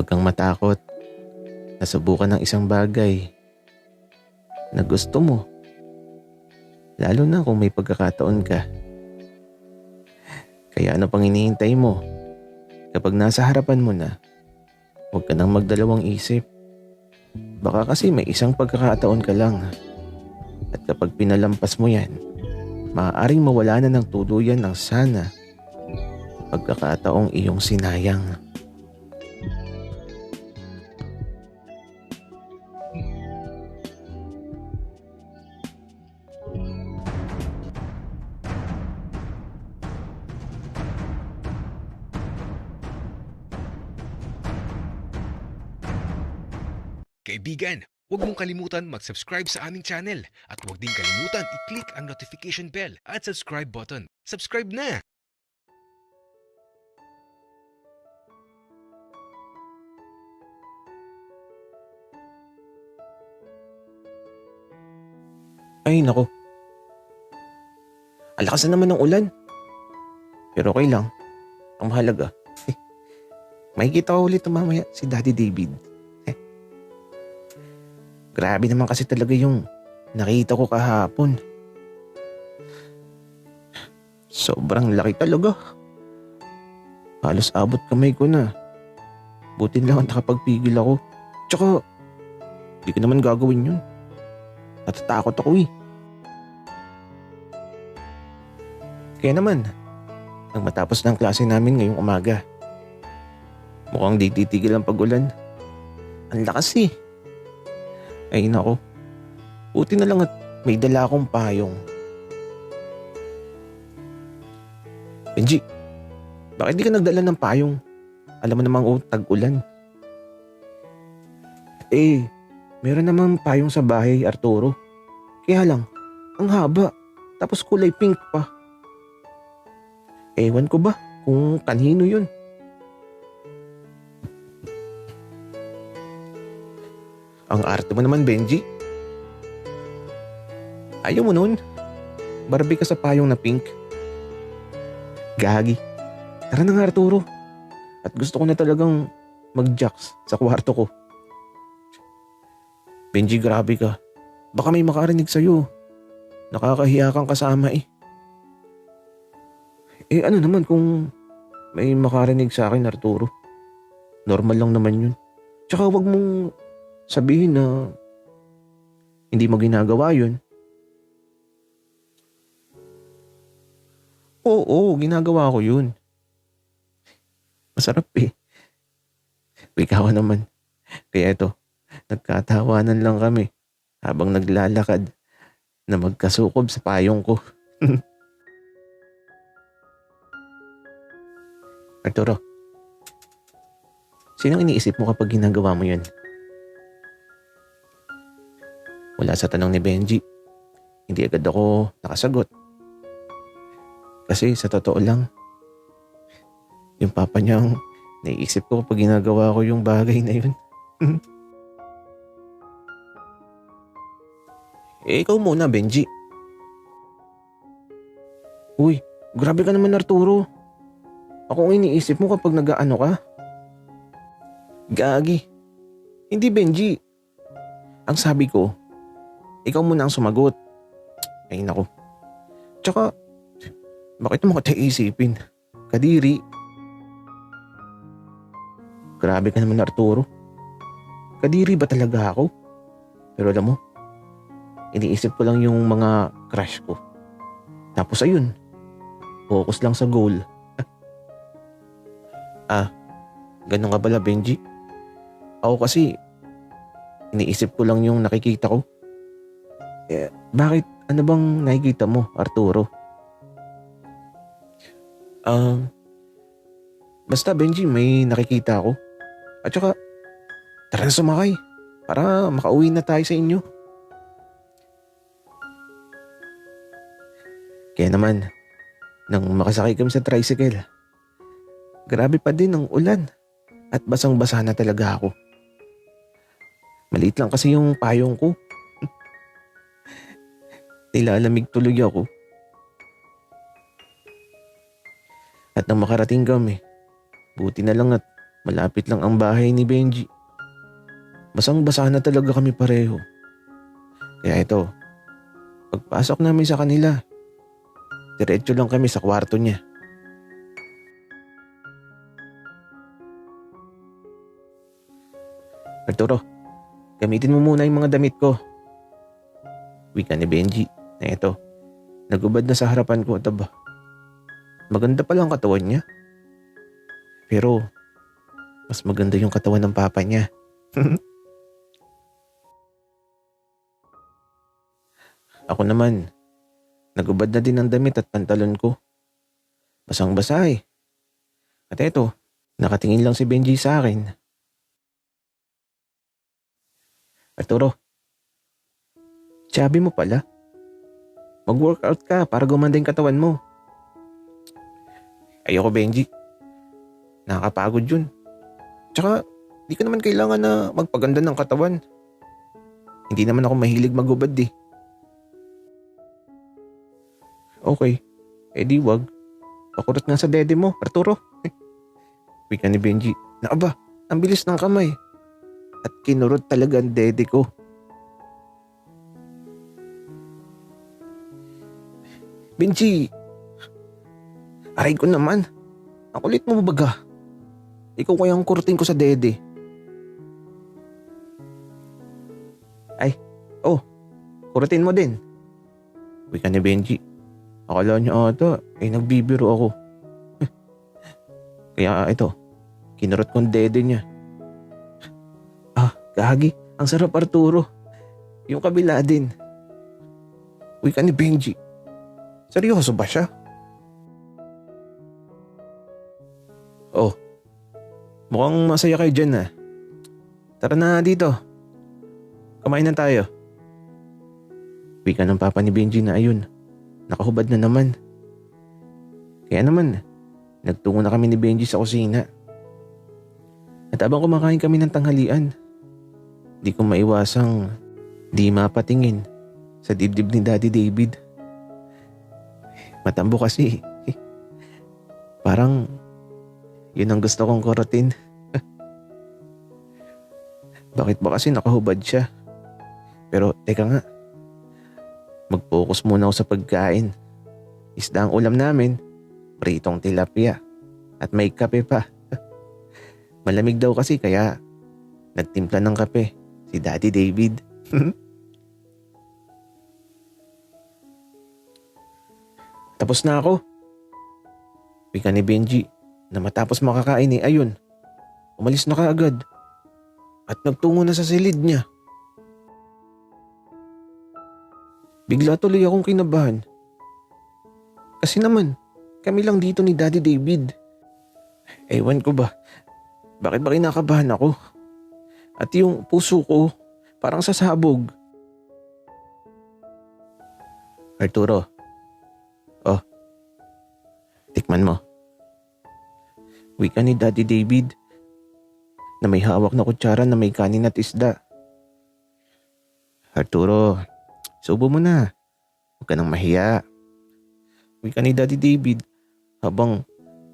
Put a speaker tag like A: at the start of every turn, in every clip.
A: kang matakot na subukan ng isang bagay na gusto mo, lalo na kung may pagkakataon ka. Kaya ano pang hinihintay mo? Kapag nasa harapan mo na, huwag ka nang magdalawang isip. Baka kasi may isang pagkakataon ka lang. At kapag pinalampas mo yan, maaaring mawala na ng tuluyan ang sana pagkakataong iyong sinayang.
B: Kaibigan, huwag mong kalimutan mag-subscribe sa aming channel at huwag din kalimutan i-click ang notification bell at subscribe button. Subscribe na!
A: Ay nako, ang lakas na naman ng ulan. Pero okay lang, ang mahalaga. Makikita ko ulit mamaya si Daddy David. Grabe naman kasi talaga yung nakita ko kahapon. Sobrang laki talaga. Halos abot kamay ko na. Buti lang nakapagpigil ako. Tsaka, di ko naman gagawin yun. Natatakot ako eh. Kaya naman, nang matapos ng klase namin ngayong umaga, mukhang di titigil ang pag-ulan. Ang lakas eh. Ay nako, buti na lang at may dala akong payong. Benji, bakit di ka nagdala ng payong? Alam mo namang tag-ulan. Meron namang payong sa bahay, Arturo. Kaya lang, ang haba, tapos kulay pink pa. Ewan ko ba kung kanino yun? Ang arte mo naman, Benji. Ayaw mo nun? Barbie ka sa payong na pink. Gagi. Tara na nga, Arturo. At gusto ko na talagang mag-jacks sa kwarto ko. Benji, grabe ka. Baka may makarinig sa'yo. Nakakahiya kang kasama eh. Ano naman kung may makarinig sa akin, Arturo? Normal lang naman yun. Tsaka wag mong sabihin na hindi mo ginagawa yun. Oo, ginagawa ko yun. Masarap eh. Ikaw naman. Kaya ito, nagkatawanan lang kami habang naglalakad na magkasukob sa payong ko. Arturo, sinong iniisip mo kapag ginagawa mo yun? Mula sa tanong ni Benji, hindi agad ako nakasagot. Kasi sa totoo lang, yung papa niya ang naiisip ko kapag ginagawa ko yung bagay na yun. Ikaw muna, Benji. Uy, grabe ka naman, Arturo. Ako ang iniisip mo kapag nag-aano ka. Gagi. Hindi, Benji. Ang sabi ko, ikaw muna ang sumagot. Ay naku. Tsaka, bakit mo ko isipin? Kadiri. Grabe ka naman, Arturo. Kadiri ba talaga ako? Pero alam mo, iniisip ko lang yung mga crush ko. Tapos ayun, focus lang sa goal. Ganun ka pala, Benji. Ako kasi, iniisip ko lang yung nakikita ko. Bakit? Ano bang nakikita mo, Arturo? Basta, Benji, may nakikita ako. At saka, tara na sumakay para makauwi na tayo sa inyo. Kaya naman, nang makasakay kami sa tricycle, grabe pa din ang ulan at basang-basa na talaga ako. Maliit lang kasi yung payong ko. Nilalamig tuloy ako. At nang makarating kami, buti na lang at Malapit lang ang bahay ni Benji. Basang-basa na talaga kami pareho. Kaya ito, pagpasok namin sa kanila, diretso lang kami sa kwarto niya. Arturo, gamitin mo muna yung mga damit ko. Wika ni Benji na ito, nagubad na sa harapan ko at aba. Maganda pala ang katawan niya. Pero, mas maganda yung katawan ng papa niya. Ako naman, nagubad na din ang damit at pantalon ko. Basang-basa eh. At eto, nakatingin lang si Benji sa akin. Arturo, sabi mo pala, mag-workout ka para gumanda yung katawan mo. Ayoko, Benji. Nakakapagod yun. Tsaka, di ka naman kailangan na magpaganda ng katawan. Hindi naman ako mahilig magubad eh. Okay, edi wag. Pakurot nga sa dede mo, Arturo. Wika ni Benji. Naaba, ang bilis ng kamay. At kinurot talaga ang dede ko. Benji! Aray ko naman. Ang kulit mo baga. Ikaw kaya ang kurutin ko sa dede. Ay, kurutin mo din. Wika ni Benji. Akala niya ata, nagbibiro ako. Kaya ito, kinurot ko ang dede niya. Gagi, ang sarap, Arturo. Yung kabila din. Wika ni Benji. Seryoso ba siya? Mukhang masaya kayo dyan ah. Tara na dito. Kumain na tayo. Wika ng papa ni Benji na ayun. Nakahubad na naman. Kaya naman, nagtungo na kami ni Benji sa kusina. At habang kumakain kami ng tanghalian, di ko maiwasang di mapatingin sa dibdib ni Daddy David. Matambo kasi. Parang yun ang gusto kong kurutin. Bakit ba kasi nakahubad siya? Pero teka nga, mag-focus muna ako sa pagkain. Isda ang ulam namin, pritong tilapia, at may kape pa. Malamig daw kasi kaya nagtimpla ng kape si Daddy David. Tapos na ako. Wika ni Benji na matapos makakain ayun, umalis na kaagad at nagtungo na sa silid niya. Bigla tuloy akong kinabahan. Kasi naman, kami lang dito ni Daddy David. Ewan ko ba, bakit ba kinakabahan ako? At yung puso ko, parang sasabog. Arturo, tikman mo. Wika ni Daddy David na may hawak na kutsara na may kanin at isda. Arturo, subo mo na. Huwag ka nang mahiya. Wika ni Daddy David habang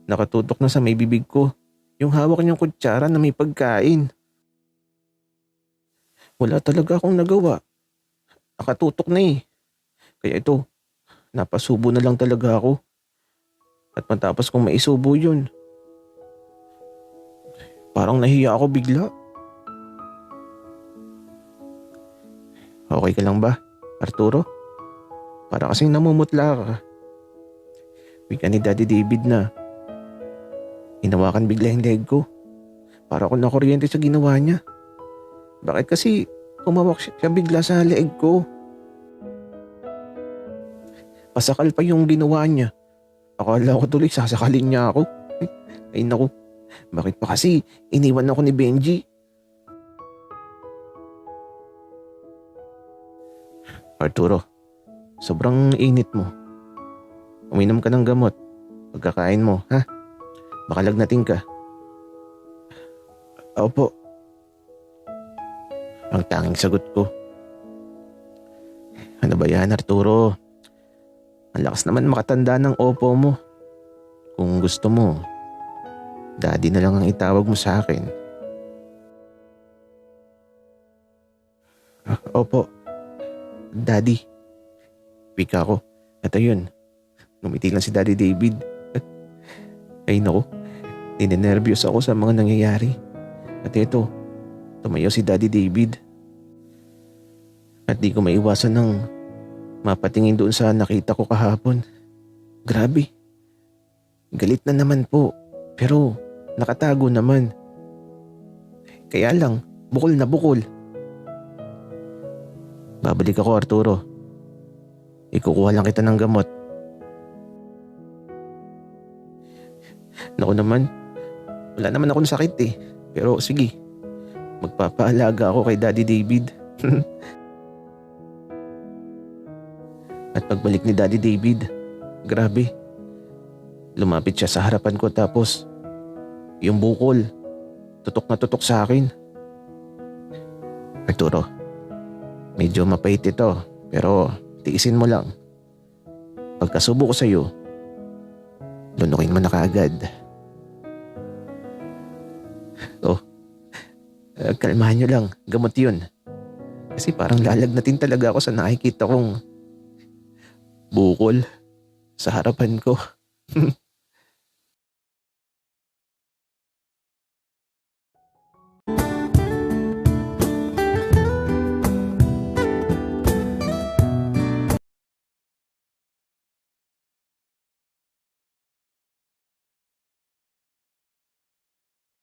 A: nakatutok na sa may bibig ko yung hawak niyang kutsara na may pagkain. Wala talaga akong nagawa. Nakatutok na eh. Kaya ito, napasubo na lang talaga ako. At matapos kong maisubo yun, parang nahiya ako bigla. Okay ka lang ba, Arturo? Para kasing namumutla ka. Wika ni Daddy David na hinawakan bigla yung leg ko. Para ako nakuryente sa ginawa niya. Bakit kasi humawak siya bigla sa leg ko? Pasakal pa yung ginawa niya. Akala ko tuloy sasakalin niya ako. Ay naku, bakit pa kasi iniwan ako ni Benji? Arturo, sobrang init mo. Uminom ka ng gamot. Pagkakain mo, ha? Baka lagnating ka. Opo. Ang tanging sagot ko. Ano ba yan, Arturo? Ang lakas naman makatanda ng opo mo. Kung gusto mo, Daddy na lang ang itawag mo sa akin. Opo, Daddy. Wika ko. At ayun, ngumiti lang si Daddy David. Ay naku, ninenervyos ako sa mga nangyayari. At ito, tumayo si Daddy David. At di ko maiwasan ng mapatingin doon sa nakita ko kahapon. Grabe. Galit na naman po. Pero nakatago naman. Kaya lang, bukol na bukol. Babalik ako, Arturo. Ikukuha lang kita ng gamot. Naku naman, wala naman akong sakit eh. Pero sige, magpapaalaga ako kay Daddy David. At pagbalik ni Daddy David, grabe. Lumapit siya sa harapan ko tapos yung bukol, tutok na tutok sa akin. Arturo, medyo mapait ito pero tiisin mo lang. Pagkasubo ko sa'yo, lunukin mo na kaagad. Kalmahan nyo lang, gamot yun. Kasi parang lalagnatin talaga ako sa nakikita kong bukol sa harapan ko.